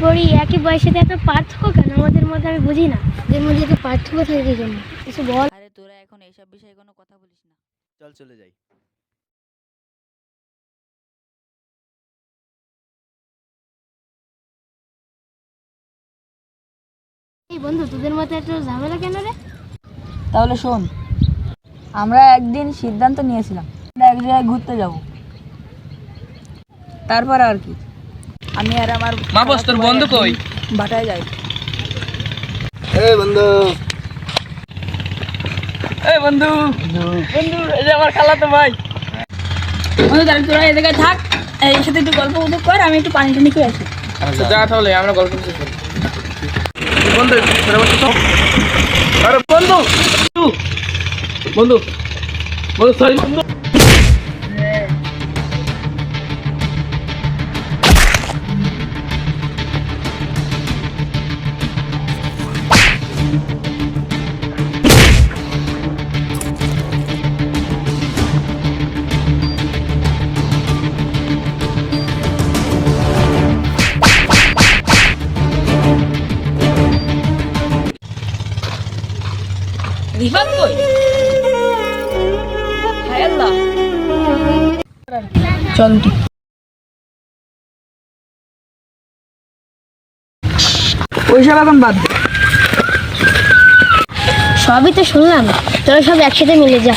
করি, একই বয়সে এত পার্থক্য কেন আমাদের মধ্যে? আমি বুঝি না, এদের মধ্যে এত পার্থক্য থাকে কি জন্য? কিছু বল। আরে তোরা এখন এইসব বিষয়ে কোনো কথা বলিস না। চল চলে যাই। এই বন্ধু, তোদের মধ্যে এত ঝামেলা কেন রে? তাহলে শোন, আমরা একদিন সিদ্ধান্ত নিয়েছিলাম আমরা এক জায়গায় ঘুরতে যাব। তারপর আর কি, আমি আর আমার মা বস, তোর বন্ধু কই? বাটায় যাই। এই বন্ধু, এই বন্ধু, বন্ধু এই যে আমার খালাতো ভাই। বন্ধু তাহলে তোরা এই জায়গায় থাক, এর সাথে একটু গল্প গুজব কর, আমি একটু পানি টানি করে আসি। আচ্ছা যা, তাহলে আমরা গল্প করতে পারি। বন্ধু তোরা বসে তো। আরে বন্ধু, বন্ধু বন্ধু সরি বন্ধু। রিফাত কই? হায় আল্লাহ, চল উঠি। ওইসব এখন বাদ দে। সবই তো শুনলাম, তোরা সব একসাথে মিলে যা।